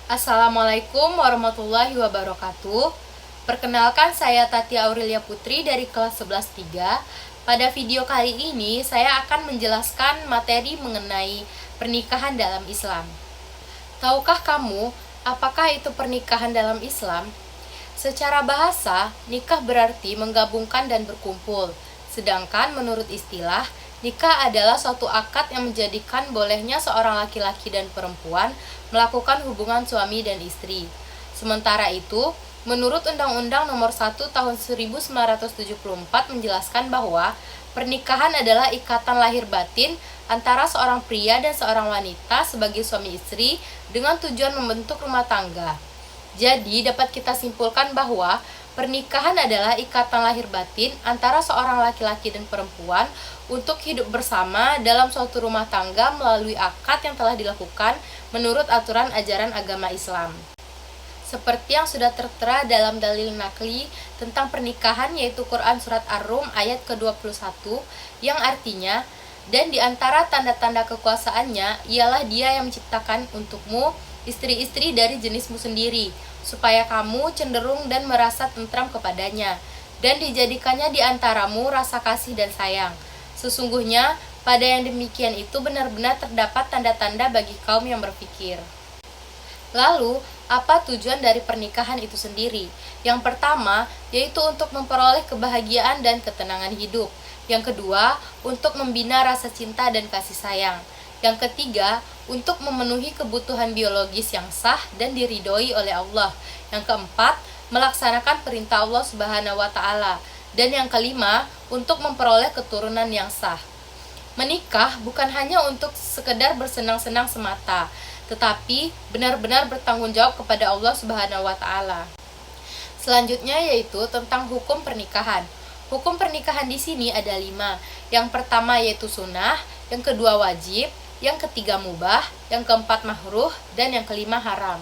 Assalamualaikum warahmatullahi wabarakatuh. Perkenalkan, saya Tati Aurelia Putri dari kelas 11-3. Pada video kali ini saya akan menjelaskan materi mengenai pernikahan dalam Islam. Tahukah kamu apakah itu pernikahan dalam Islam? Secara bahasa, nikah berarti menggabungkan dan berkumpul. Sedangkan menurut istilah, nikah adalah suatu akad yang menjadikan bolehnya seorang laki-laki dan perempuan melakukan hubungan suami dan istri. Sementara itu, menurut Undang-Undang Nomor 1 Tahun 1974 menjelaskan bahwa pernikahan adalah ikatan lahir batin antara seorang pria dan seorang wanita sebagai suami istri dengan tujuan membentuk rumah tangga. Jadi, dapat kita simpulkan bahwa pernikahan adalah ikatan lahir batin antara seorang laki-laki dan perempuan untuk hidup bersama dalam suatu rumah tangga melalui akad yang telah dilakukan menurut aturan ajaran agama Islam. Seperti yang sudah tertera dalam dalil nakli tentang pernikahan, yaitu Quran Surat Ar-Rum ayat ke-21, yang artinya, dan di antara tanda-tanda kekuasaannya ialah Dia yang menciptakan untukmu istri-istri dari jenismu sendiri, supaya kamu cenderung dan merasa tentram kepadanya, dan dijadikannya di antaramu rasa kasih dan sayang. Sesungguhnya, pada yang demikian itu benar-benar terdapat tanda-tanda bagi kaum yang berpikir. Lalu, apa tujuan dari pernikahan itu sendiri? Yang pertama, yaitu untuk memperoleh kebahagiaan dan ketenangan hidup. Yang kedua, untuk membina rasa cinta dan kasih sayang. Yang ketiga, untuk memenuhi kebutuhan biologis yang sah dan diridhoi oleh Allah. Yang keempat, melaksanakan perintah Allah Subhanahu wa Ta'ala. Dan yang kelima, untuk memperoleh keturunan yang sah. Menikah bukan hanya untuk sekedar bersenang-senang semata, tetapi benar-benar bertanggung jawab kepada Allah Subhanahu wa Ta'ala. Selanjutnya yaitu tentang hukum pernikahan. Hukum pernikahan di sini ada 5. Yang pertama yaitu sunnah, yang kedua wajib, yang ketiga mubah, yang keempat makruh, dan yang kelima haram.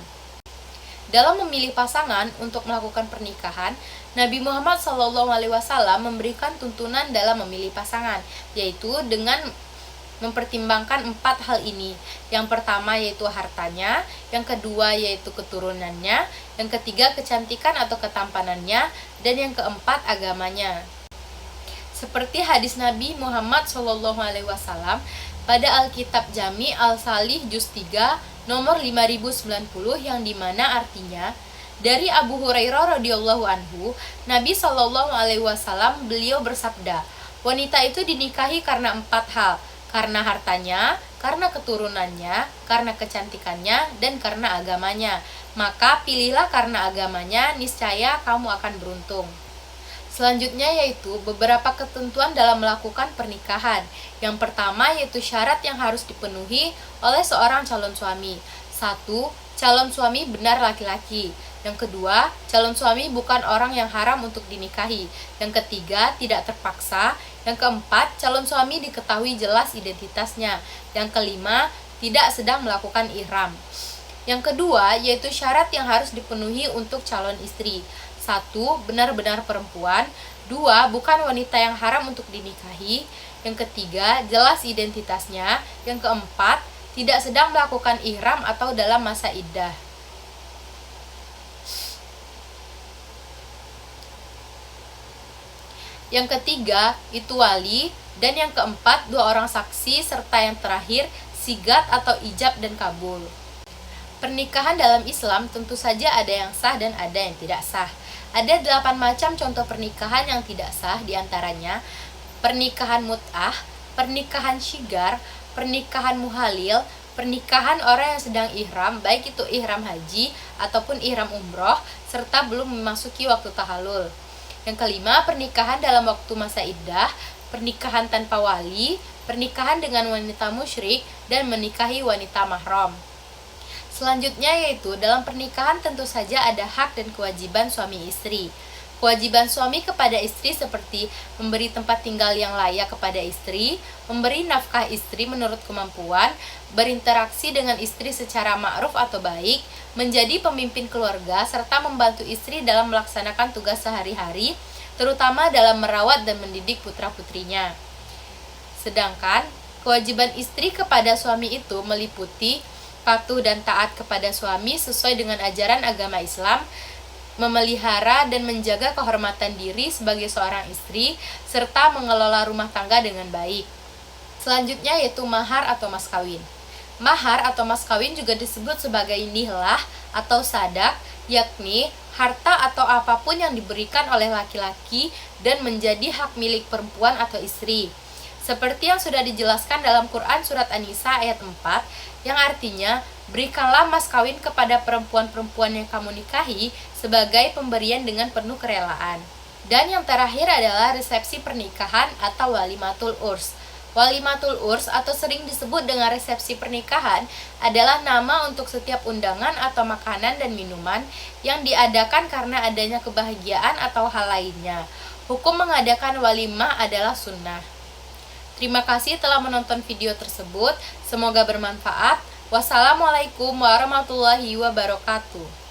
Dalam memilih pasangan untuk melakukan pernikahan, Nabi Muhammad SAW memberikan tuntunan dalam memilih pasangan, yaitu dengan mempertimbangkan 4 hal ini. Yang pertama yaitu hartanya, yang kedua yaitu keturunannya, yang ketiga kecantikan atau ketampanannya, dan yang keempat agamanya. Seperti hadis Nabi Muhammad SAW pada Alkitab Jami Al-Salih Juz 3 nomor 5090, yang dimana artinya, dari Abu Hurairah radhiyallahu anhu, Nabi SAW beliau bersabda, wanita itu dinikahi karena 4 hal, karena hartanya, karena keturunannya, karena kecantikannya, dan karena agamanya. Maka pilihlah karena agamanya, niscaya kamu akan beruntung. Selanjutnya yaitu beberapa ketentuan dalam melakukan pernikahan. Yang pertama yaitu syarat yang harus dipenuhi oleh seorang calon suami. 1. Calon suami benar laki-laki. Yang kedua, calon suami bukan orang yang haram untuk dinikahi. Yang ketiga, tidak terpaksa. Yang keempat, calon suami diketahui jelas identitasnya. Yang kelima, tidak sedang melakukan ihram. Yang kedua, yaitu syarat yang harus dipenuhi untuk calon istri. 1. Benar-benar perempuan. 2. Bukan wanita yang haram untuk dinikahi. Yang ketiga, jelas identitasnya. Yang keempat, tidak sedang melakukan ihram atau dalam masa iddah. Yang ketiga, itu wali. Dan yang keempat, 2 orang saksi, serta yang terakhir, sigat atau ijab dan kabul. Pernikahan dalam Islam tentu saja ada yang sah dan ada yang tidak sah. Ada 8 macam contoh pernikahan yang tidak sah, diantaranya pernikahan mut'ah, pernikahan syigar, pernikahan muhalil, pernikahan orang yang sedang ihram, baik itu ihram haji ataupun ihram umroh, serta belum memasuki waktu tahallul. Yang kelima, pernikahan dalam waktu masa iddah, pernikahan tanpa wali, pernikahan dengan wanita musyrik, dan menikahi wanita mahram. Selanjutnya yaitu dalam pernikahan tentu saja ada hak dan kewajiban suami istri. Kewajiban suami kepada istri seperti memberi tempat tinggal yang layak kepada istri, memberi nafkah istri menurut kemampuan, berinteraksi dengan istri secara ma'ruf atau baik, menjadi pemimpin keluarga, serta membantu istri dalam melaksanakan tugas sehari-hari, terutama dalam merawat dan mendidik putra-putrinya. Sedangkan kewajiban istri kepada suami itu meliputi patuh dan taat kepada suami sesuai dengan ajaran agama Islam, memelihara dan menjaga kehormatan diri sebagai seorang istri, serta mengelola rumah tangga dengan baik. Selanjutnya yaitu mahar atau mas kawin. Mahar atau mas kawin juga disebut sebagai nihlah atau sadak, yakni harta atau apapun yang diberikan oleh laki-laki dan menjadi hak milik perempuan atau istri. Seperti yang sudah dijelaskan dalam Quran Surat An-Nisa ayat 4, yang artinya, berikanlah mas kawin kepada perempuan-perempuan yang kamu nikahi sebagai pemberian dengan penuh kerelaan. Dan yang terakhir adalah resepsi pernikahan atau walimatul urs. Walimatul urs atau sering disebut dengan resepsi pernikahan adalah nama untuk setiap undangan atau makanan dan minuman yang diadakan karena adanya kebahagiaan atau hal lainnya. Hukum mengadakan walimah adalah sunnah. Terima kasih telah menonton video tersebut. Semoga bermanfaat. Wassalamualaikum warahmatullahi wabarakatuh.